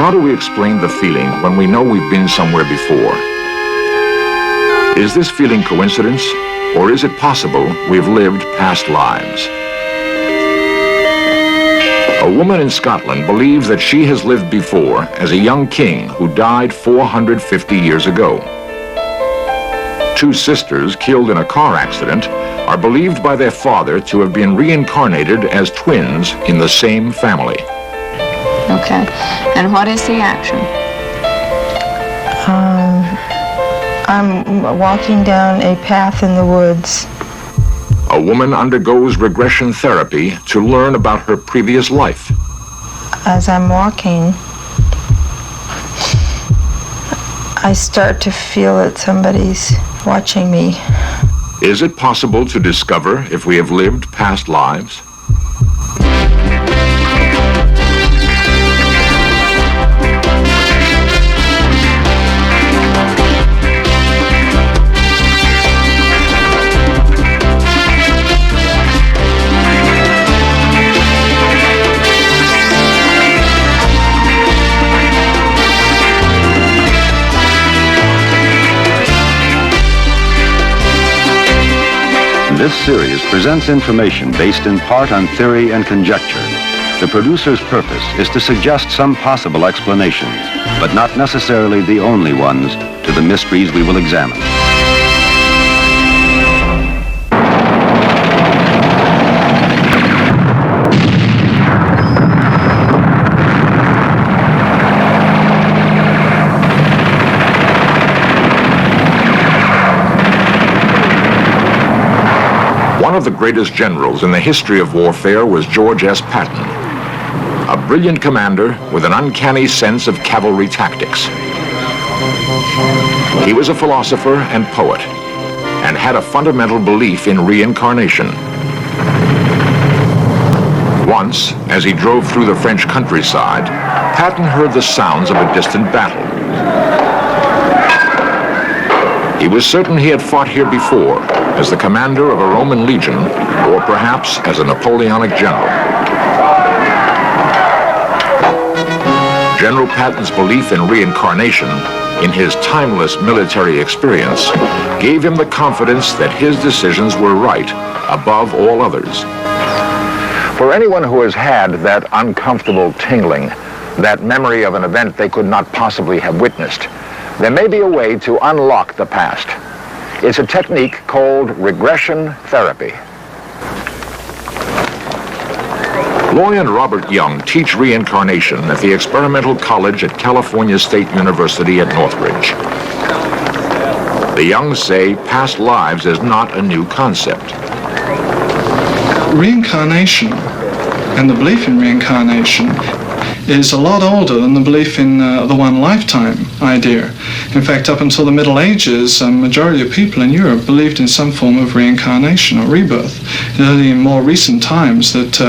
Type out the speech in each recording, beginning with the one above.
How do we explain the feeling when we know we've been somewhere before? Is this feeling coincidence, or is it possible we've lived past lives? A woman in Scotland believes that she has lived before as a young king who died 450 years ago. Two sisters killed in a car accident are believed by their father to have been reincarnated as twins in the same family. Okay, and what is the action? I'm walking down a path in the woods. A woman undergoes regression therapy to learn about her previous life. As I'm walking, I start to feel that somebody's watching me. Is it possible to discover if we have lived past lives? This series presents information based in part on theory and conjecture. The producer's purpose is to suggest some possible explanations, but not necessarily the only ones, to the mysteries we will examine. One of the greatest generals in the history of warfare was George S. Patton, a brilliant commander with an uncanny sense of cavalry tactics. He was a philosopher and poet, and had a fundamental belief in reincarnation. Once, as he drove through the French countryside, Patton heard the sounds of a distant battle. He was certain he had fought here before, as the commander of a Roman legion, or perhaps as a Napoleonic general. General Patton's belief in reincarnation, in his timeless military experience, gave him the confidence that his decisions were right above all others. For anyone who has had that uncomfortable tingling, that memory of an event they could not possibly have witnessed, there may be a way to unlock the past. It's a technique called regression therapy. Loy and Robert Young teach reincarnation at the Experimental College at California State University at Northridge. The Youngs say past lives is not a new concept. Reincarnation and the belief in reincarnation is a lot older than the belief in the one lifetime idea. In fact, up until the Middle Ages, a majority of people in Europe believed in some form of reincarnation or rebirth. It's only in more recent times that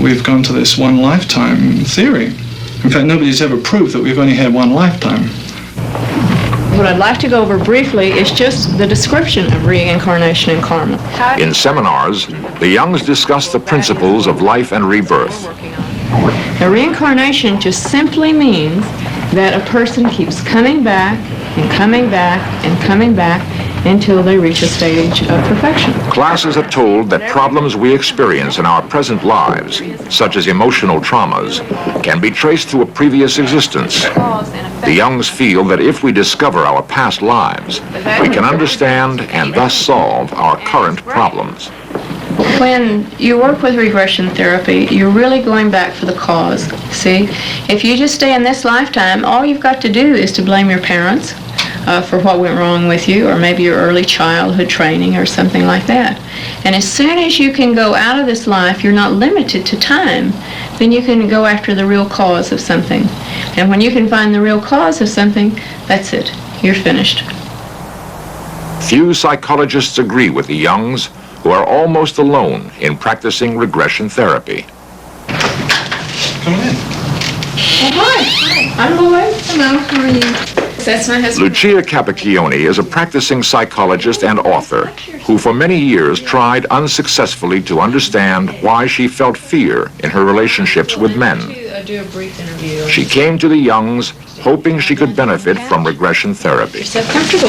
we've gone to this one lifetime theory. In fact, nobody's ever proved that we've only had one lifetime. What I'd like to go over briefly is just the description of reincarnation and karma. In seminars, the Youngs discuss the principles of life and rebirth. Now, reincarnation just simply means that a person keeps coming back and coming back and coming back until they reach a stage of perfection. Classes are told that problems we experience in our present lives, such as emotional traumas, can be traced to a previous existence. The Youngs feel that if we discover our past lives, we can understand and thus solve our current problems. When you work with regression therapy, you're really going back for the cause. See, if you just stay in this lifetime, all you've got to do is to blame your parents for what went wrong with you, or maybe your early childhood training or something like that. And as soon as you can go out of this life, you're not limited to time, then you can go after the real cause of something. And when you can find the real cause of something, that's it. You're finished. Few psychologists agree with the Youngs, who are almost alone in practicing regression therapy. Come in. Oh, hi. I'm Loy. Hello. How are you? That's my husband. Lucia Capacchione is a practicing psychologist and author who for many years tried unsuccessfully to understand why she felt fear in her relationships with men. do a brief interview. She came to the Youngs hoping she could benefit from regression therapy. Yourself comfortable.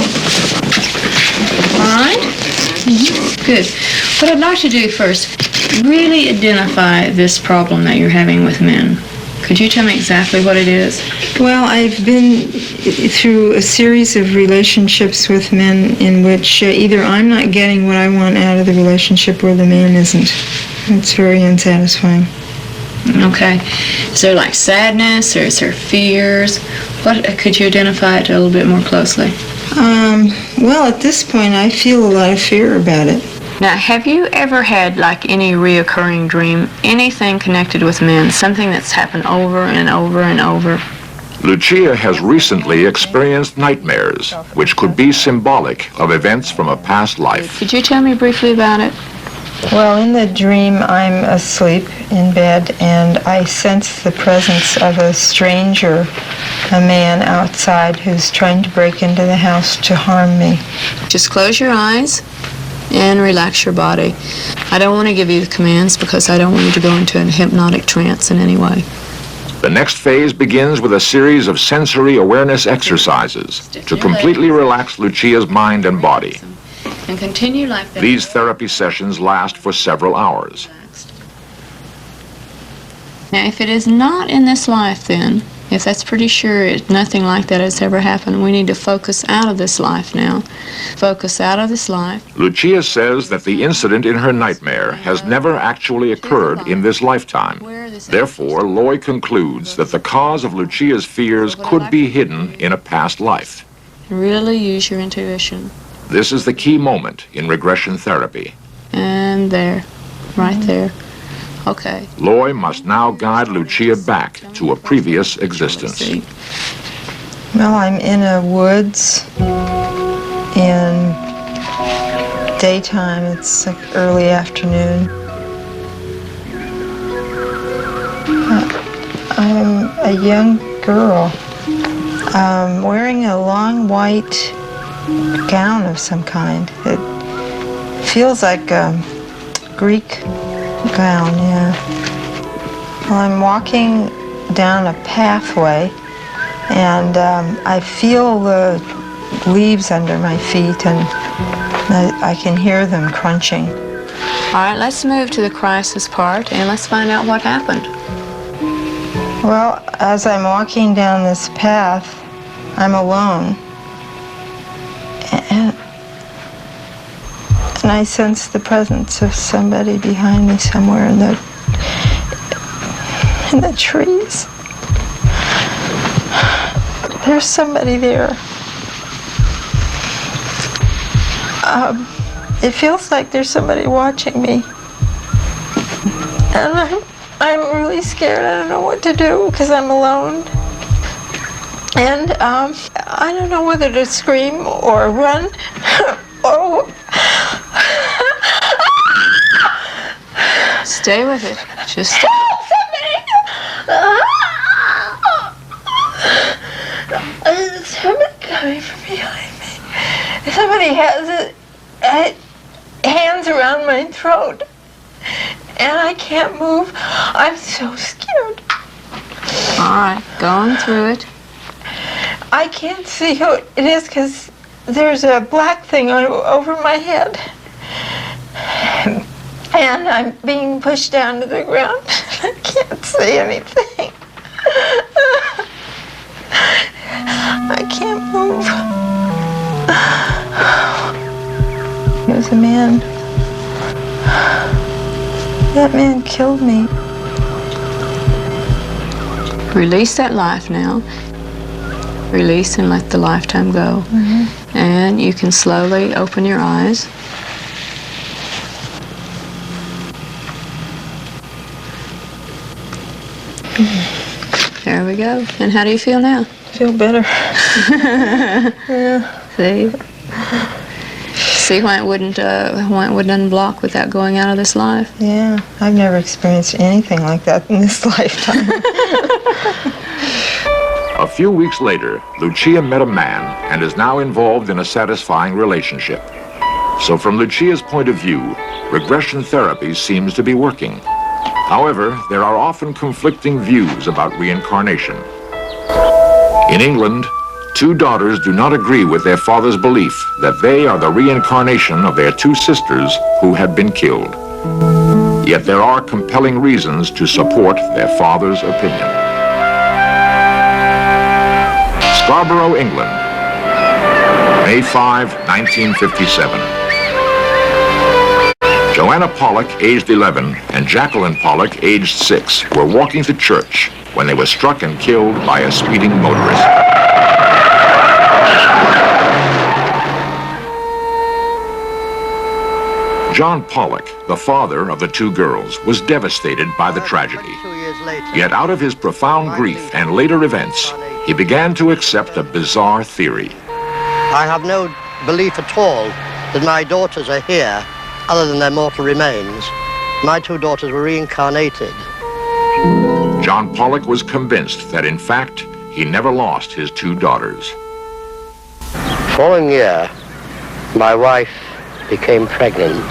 All right? Good. What I'd like to do first, really identify this problem that you're having with men. Could you tell me exactly what it is? Well, I've been through a series of relationships with men in which either I'm not getting what I want out of the relationship or the man isn't. It's very unsatisfying. Okay. Is there like sadness or is there fears? What could you identify it a little bit more closely? Well, at this point, I feel a lot of fear about it. Now, have you ever had like any reoccurring dream, anything connected with men, something that's happened over and over and over? Lucia has recently experienced nightmares, which could be symbolic of events from a past life. Could you tell me briefly about it? Well, in the dream, I'm asleep in bed, and I sense the presence of a stranger, a man outside who's trying to break into the house to harm me. Just close your eyes and relax your body. I don't want to give you the commands because I don't want you to go into a hypnotic trance in any way. The next phase begins with a series of sensory awareness exercises to completely relax Lucia's mind and body. And continue like that. These therapy sessions last for several hours. Now, if it is not in this life, then, if that's pretty sure nothing like that has ever happened, we need to focus out of this life now. Focus out of this life. Lucia says that the incident in her nightmare has never actually occurred in this lifetime. Therefore, Loy concludes that the cause of Lucia's fears could be hidden in a past life. Really use your intuition. This is the key moment in regression therapy. And there, right there. Okay. Loy must now guide Lucia back to a previous existence. Well, I'm in a woods in daytime. It's like early afternoon. I'm a young girl wearing a long white gown of some kind. It feels like a Greek gown, yeah. Well, I'm walking down a pathway, and I feel the leaves under my feet, and I can hear them crunching. All right, let's move to the crisis part, and let's find out what happened. Well, as I'm walking down this path, I'm alone. And I sense the presence of somebody behind me somewhere in the trees. There's somebody there. It feels like there's somebody watching me. And I'm really scared. I don't know what to do because I'm alone. And I don't know whether to scream or run or... Stay with it. Just stay. There's somebody coming from behind me. Somebody has hands around my throat. And I can't move. I'm so scared. All right, going through it. I can't see who it is because there's a black thing over my head. And I'm being pushed down to the ground. I can't see anything. I can't move. There's a man. That man killed me. Release that life now. Release and let the lifetime go. Mm-hmm. And you can slowly open your eyes. There we go. And how do you feel now? Feel better. Yeah. See? See why it wouldn't unblock without going out of this life? Yeah, I've never experienced anything like that in this lifetime. A few weeks later, Lucia met a man and is now involved in a satisfying relationship. So from Lucia's point of view, regression therapy seems to be working. However, there are often conflicting views about reincarnation. In England, two daughters do not agree with their father's belief that they are the reincarnation of their two sisters who had been killed. Yet there are compelling reasons to support their father's opinion. Scarborough, England, May 5, 1957. Joanna Pollock, aged 11, and Jacqueline Pollock, aged 6, were walking to church when they were struck and killed by a speeding motorist. John Pollock, the father of the two girls, was devastated by the tragedy. Yet out of his profound grief and later events, he began to accept a bizarre theory. I have no belief at all that my daughters are here other than their mortal remains. My two daughters were reincarnated. John Pollock was convinced that, in fact, he never lost his two daughters. Following year, my wife became pregnant.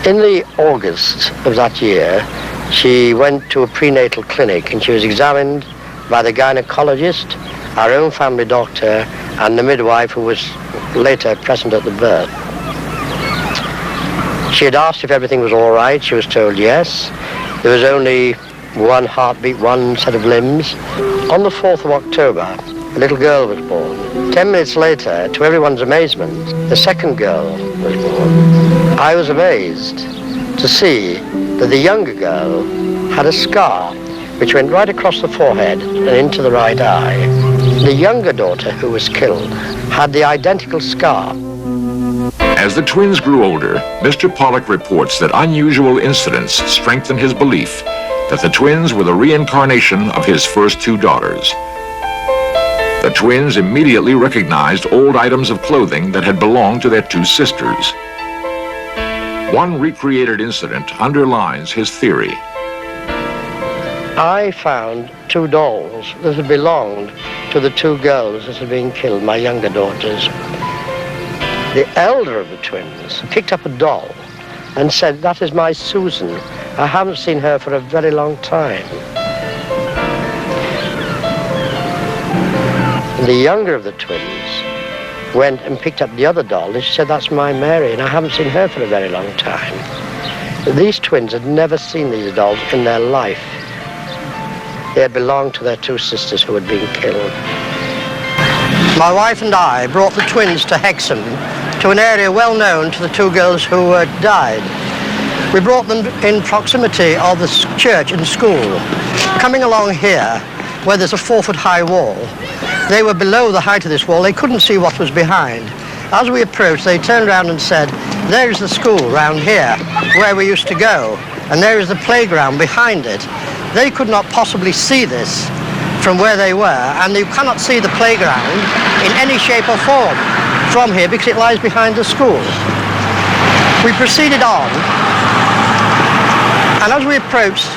In the August of that year, she went to a prenatal clinic and she was examined by the gynecologist, our own family doctor, and the midwife who was later present at the birth. She had asked if everything was all right. She was told yes. There was only one heartbeat, one set of limbs. On the 4th of October, a little girl was born. 10 minutes later, to everyone's amazement, the second girl was born. I was amazed to see that the younger girl had a scar which went right across the forehead and into the right eye. The younger daughter, who was killed, had the identical scar. As the twins grew older, Mr. Pollock reports that unusual incidents strengthened his belief that the twins were the reincarnation of his first two daughters. The twins immediately recognized old items of clothing that had belonged to their two sisters. One recreated incident underlines his theory. I found two dolls that had belonged to the two girls that had been killed, my younger daughters. The elder of the twins picked up a doll and said, "That is my Susan. I haven't seen her for a very long time." The younger of the twins went and picked up the other doll and she said, "That's my Mary, and I haven't seen her for a very long time." These twins had never seen these dolls in their life. They had belonged to their two sisters who had been killed. My wife and I brought the twins to Hexham, to an area well known to the two girls who had died. We brought them in proximity of the church and school. Coming along here, where there's a 4-foot-high wall, they were below the height of this wall. They couldn't see what was behind. As we approached, they turned around and said, "There's the school round here, where we used to go, and there is the playground behind it." They could not possibly see this from where they were, and you cannot see the playground in any shape or form from here because it lies behind the school. We proceeded on, and as we approached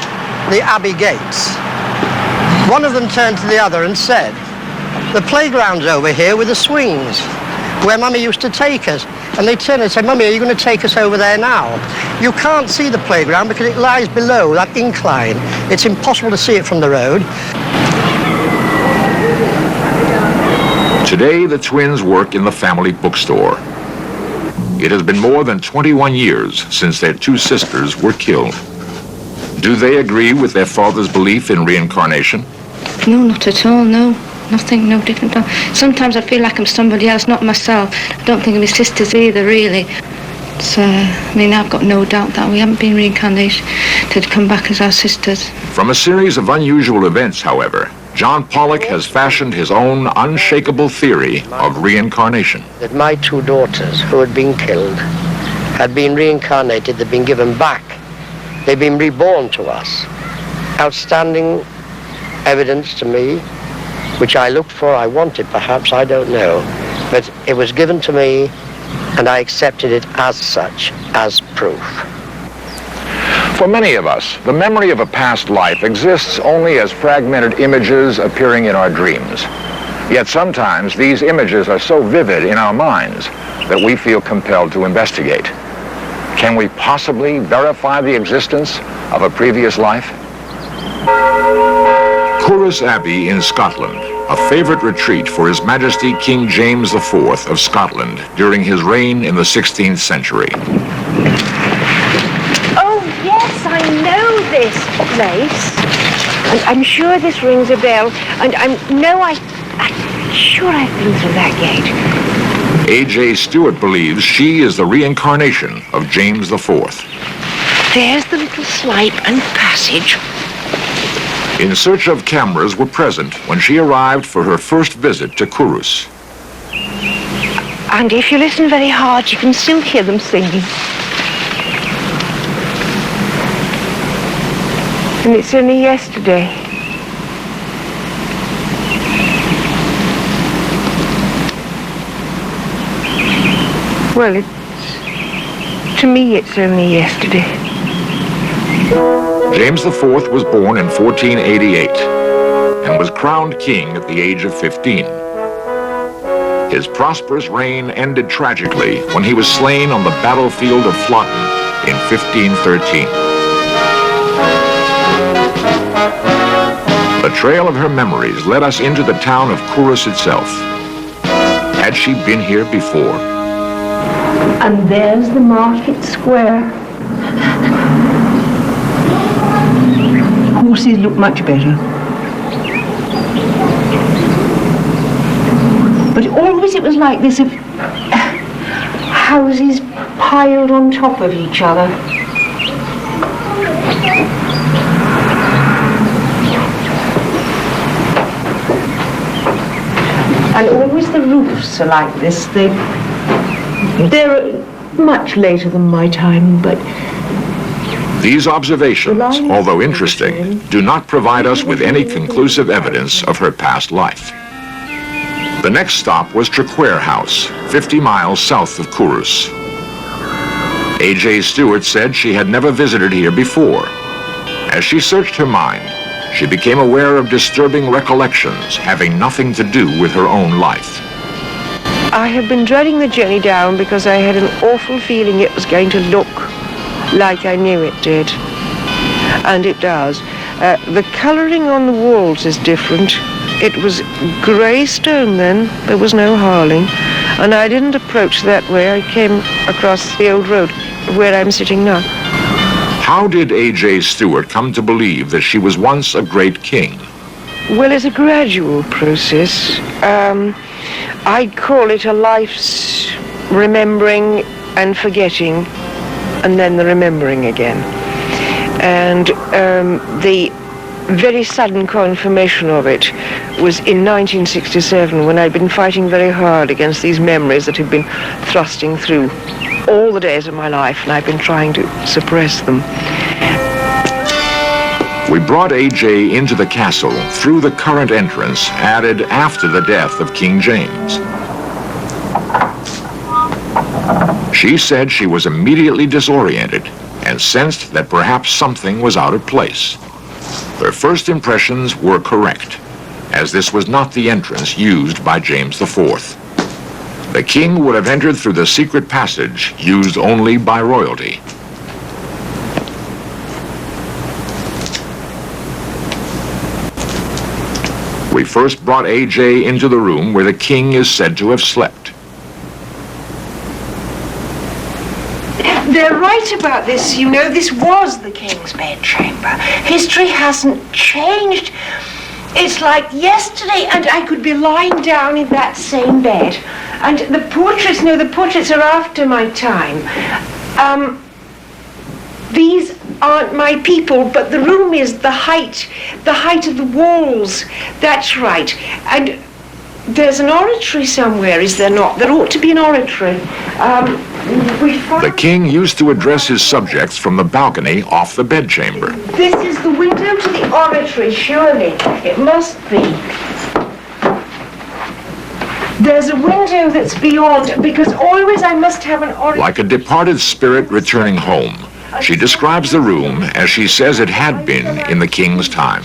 the Abbey gates, one of them turned to the other and said, "The playground's over here with the swings, where Mummy used to take us." And they turned and said, "Mummy, are you going to take us over there now?" You can't see the playground because it lies below that incline. It's impossible to see it from the road. Today, the twins work in the family bookstore. It has been more than 21 years since their two sisters were killed. Do they agree with their father's belief in reincarnation? No, not at all, no. Nothing, no different. Sometimes I feel like I'm somebody else, not myself. I don't think of my sisters either, really. So, I mean, I've got no doubt that we haven't been reincarnated to come back as our sisters. From a series of unusual events, however, John Pollock has fashioned his own unshakable theory of reincarnation. That my two daughters, who had been killed, had been reincarnated, they'd been given back. They'd been reborn to us. Outstanding evidence to me, which I looked for, I wanted perhaps, I don't know. But it was given to me, and I accepted it as such, as proof. For many of us, the memory of a past life exists only as fragmented images appearing in our dreams. Yet sometimes these images are so vivid in our minds that we feel compelled to investigate. Can we possibly verify the existence of a previous life? Corus Abbey in Scotland, a favorite retreat for His Majesty King James IV of Scotland during his reign in the 16th century. Oh, yes, I know this place. And I'm sure this rings a bell. And I'm sure I've been through that gate. A.J. Stewart believes she is the reincarnation of James IV. There's the little slipe and passage. In Search of cameras were present when she arrived for her first visit to Corus. And if you listen very hard, you can still hear them singing. And it's only yesterday. Well, to me, it's only yesterday. James IV was born in 1488 and was crowned king at the age of 15. His prosperous reign ended tragically when he was slain on the battlefield of Flodden in 1513. The trail of her memories led us into the town of Corus itself. Had she been here before? And there's the market square. Horses look much better. But always it was like this, of houses piled on top of each other. And always the roofs are like this. They're much later than my time, but... These observations, although interesting, do not provide us with any conclusive evidence of her past life. The next stop was Traquair House, 50 miles south of Corus. A.J. Stewart said she had never visited here before. As she searched her mind, she became aware of disturbing recollections having nothing to do with her own life. I have been dreading the journey down because I had an awful feeling it was going to look like I knew it did. And it does. The colouring on the walls is different. It was grey stone then. There was no harling. And I didn't approach that way. I came across the old road where I'm sitting now. How did A.J. Stewart come to believe that she was once a great king? Well, it's a gradual process. I'd call it a life's remembering and forgetting, and then the remembering again. And the very sudden confirmation of it was in 1967, when I'd been fighting very hard against these memories that had been thrusting through all the days of my life, and I've been trying to suppress them. We brought A.J. into the castle through the current entrance added after the death of King James. She said she was immediately disoriented and sensed that perhaps something was out of place. Her first impressions were correct, as this was not the entrance used by James IV. The king would have entered through the secret passage used only by royalty. We first brought A.J. into the room where the king is said to have slept. They're right about this, you know. This was the king's bedchamber. History hasn't changed. It's like yesterday, and I could be lying down in that same bed. And the portraits, no, the portraits are after my time. These aren't my people, but the room is the height of the walls. That's right. And there's an oratory somewhere, is there not? There ought to be an oratory. The king used to address his subjects from the balcony off the bedchamber. This is the window to the oratory, surely. It must be. There's a window that's beyond, because always I must have an oratory. Like a departed spirit returning home, she describes the room as she says it had been in the king's time.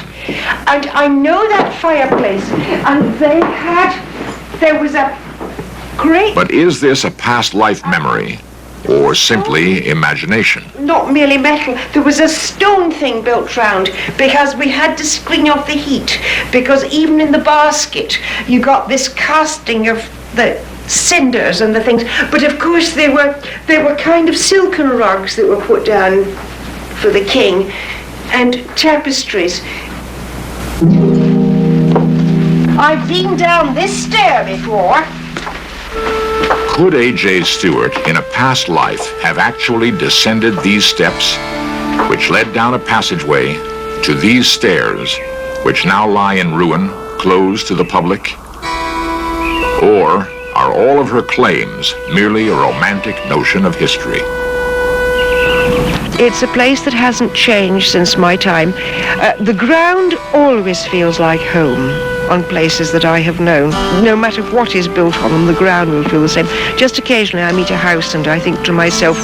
And I know that fireplace, and there was a great... But is this a past life memory, or simply imagination? Not merely metal. There was a stone thing built round because we had to screen off the heat, because even in the basket you got this casting of the cinders and the things. But of course they were kind of silken rugs that were put down for the king, and tapestries. I've been down this stair before. Could A.J. Stewart, in a past life, have actually descended these steps, which led down a passageway to these stairs, which now lie in ruin, closed to the public? Or are all of her claims merely a romantic notion of history? It's a place that hasn't changed since my time. The ground always feels like home on places that I have known. No matter what is built on them, the ground will feel the same. Just occasionally I meet a house and I think to myself,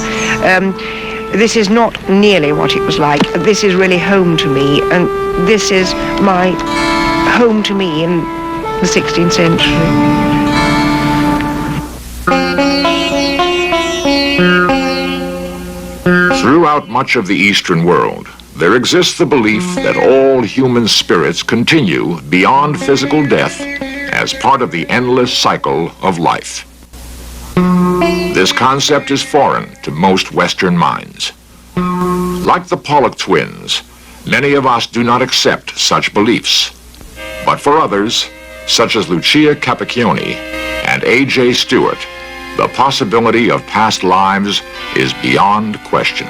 this is not nearly what it was like. This is really home to me, and this is my home to me in the 16th century. Throughout much of the Eastern world, there exists the belief that all human spirits continue beyond physical death as part of the endless cycle of life. This concept is foreign to most Western minds. Like the Pollock twins, many of us do not accept such beliefs. But for others, such as Lucia Capacchione and A.J. Stewart, the possibility of past lives is beyond question.